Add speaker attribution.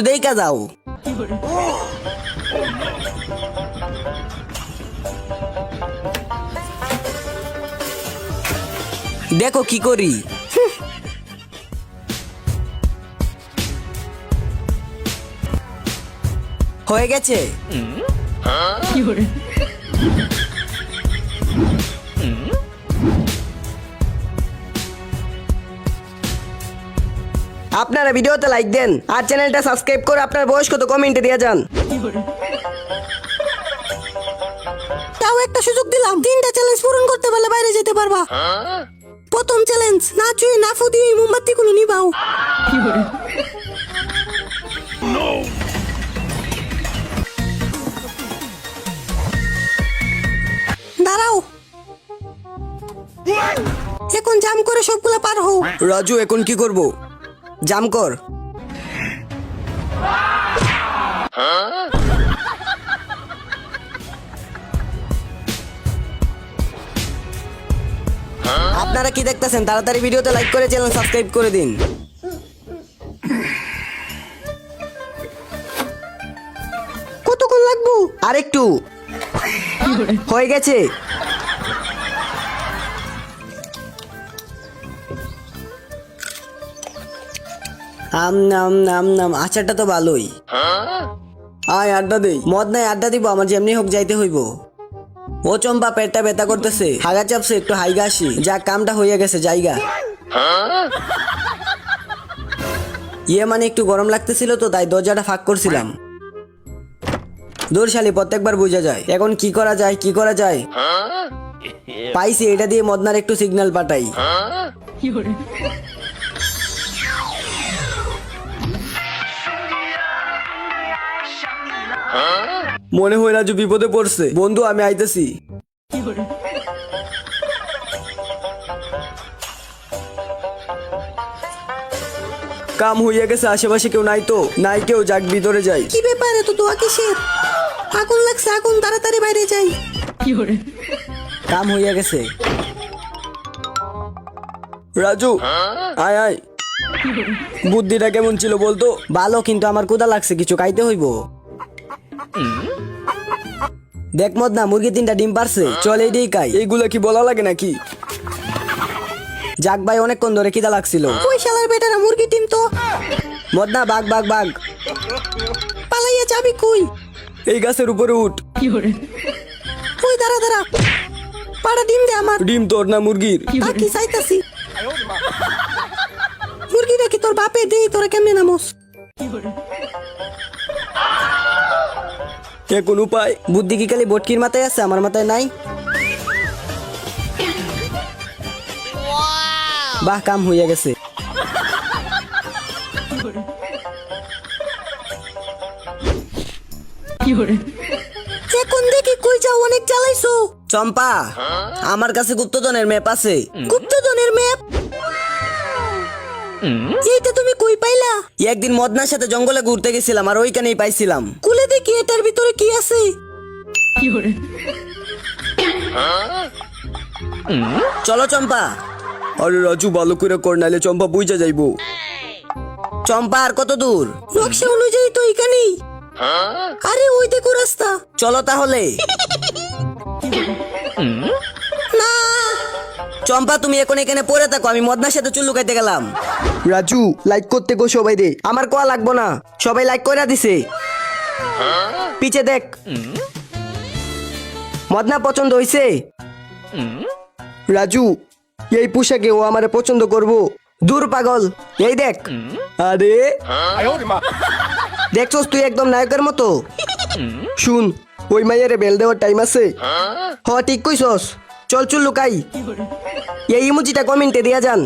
Speaker 1: দেখা যাও। দেখো কি করি। হয়ে গেছে। আপনারা ভিডিওতে লাইক দেন আর চ্যানেলটা সাবস্ক্রাইব করে আপনার বয়স কত কমেন্টে দিয়ে যান।
Speaker 2: তাও একটা সুযোগ দিলাম, 3টা চ্যালেঞ্জ পূরণ করতে পারলে বাইরে যেতে পারবা। প্রথম চ্যালেঞ্জ, না চুই না ফুদি মোমবাতি গুলো নিবাও। দাঁড়াও, এখন জাম করে সবগুলা পার হও।
Speaker 1: রাজু এখন কি করব? জাম কর। আপনারা কি দেখতেছেন? তাড়াতাড়ি ভিডিওতে লাইক করে চ্যানেল সাবস্ক্রাইব করে দিন।
Speaker 2: কতক্ষণ লাগবো?
Speaker 1: আরেকটু। হয়ে গেছে। আম নাম নাম নাম, আচারটা তো ভালোই। আয় আড্ডা দেই। মদ নাই, আড্ডা দিব, আমার যেমনি হোক যাইতে হইব। ও চম্পা, পেটটা ব্যথা করতেছে, হাগা চাপছে, একটু হাইগা আসি। যা কামটা হইয়া গেছে, জায়গা। ইয়ে মানে একটু গরম লাগতেছিল তো, তাই দরজাটা ফাঁক করছিলাম। দূর শালি, প্রত্যেকবার বুঝা যায়। এখন কি করা যায়, কি করা যায়? পাইছি, এটা দিয়ে মদনার একটু সিগন্যাল পাঠাই। মনে হয় রাজু বিপদে পড়ছে। বন্ধু আমি আইতেছি। কাম হইয়া গেছে, আশেপাশে কেউ নাই তো? নাই কেউ, যাক ভিতরে যাই।
Speaker 2: কি ব্যাপারে তো দোয়া কিসের? আগুন লাগছে, আগুন, তাড়াতাড়ি বাইরে যাই।
Speaker 1: কাম হইয়া গেছে। রাজু আয় আয়। বুদ্ধিটা কেমন ছিল বলতো? ভালো, কিন্তু আমার ক্ষুধা লাগছে, কিছু খাইতে হইব। দেখ মদনা, মুরগি 3টা ডিম পারছে, চল এইটাই খাই। এইগুলা কি বলা লাগে নাকি? যাক ভাই, অনেকক্ষণ ধরে খিদা লাগছিল।
Speaker 2: ওই শালার বেটারা মুরগি টিম তো।
Speaker 1: মদনা বাঘ বাঘ বাঘ।
Speaker 2: পালাইয়া যাবি কই?
Speaker 1: এই গাছের উপরে উঠ।
Speaker 2: ওই দাঁড়া দাঁড়া, পাড়া ডিম দে আমার।
Speaker 1: ডিম তোর না মুরগির?
Speaker 2: তা কি চাইতাছি? মুরগিটা কি তোর বাপে দেই? তোরা কেমনে নামোস?
Speaker 1: কোন উপায়? বুদ্ধি কি খালি বটকির মাথায় আছে, আমার মাথায় নাই? বাহ, কাম হইয়া গেছে।
Speaker 2: এখন দেখি কই যাও, অনেক চালাইছো।
Speaker 1: চম্পা, আমার কাছে গুপ্তধনের ম্যাপ আছে।
Speaker 2: গুপ্তধনের ম্যাপ? এইটা তুমি কই পাইলা?
Speaker 1: একদিন মদনার সাথে জঙ্গলে ঘুরতে গেছিলাম, আর ওইখানেই পাইছিলাম।
Speaker 2: খুলে দেখি এটার ভিতরে কি আছে।
Speaker 1: চলো চম্পা। আরে রাজু, ভালো করে কর, নাইলে চম্পা বুঝা যাইবো। চম্পা, আর কত দূর?
Speaker 2: নকশা অনুযায়ী তো এখানেই। আরে ওই দেখো রাস্তা।
Speaker 1: চলো তাহলে।
Speaker 2: না,
Speaker 1: চম্পা তুমি এখন এখানে পড়ে থাকো, আমি মদনার সাথে চুল লুকাইতে গেলাম। রাজু, লাইক করতে গো সবাই রে। আমার কোয়া লাগবো না, সবাই লাইক করে দিছে। পিছে দেখ। মদনা পছন্দ হইছে? রাজু, এই পোশাকে ও আমারে পছন্দ করবো? দূর পাগল, এই দেখ। আরে দেখছস তুই একদম নায়কের মতো। শুন, ওই মাইয়ের বেল দেওয়ার টাইম আছে। হ ঠিক কইছস, চল চুল লুকাই। এই ইমোজিটা কমেন্টে দিয়া যান।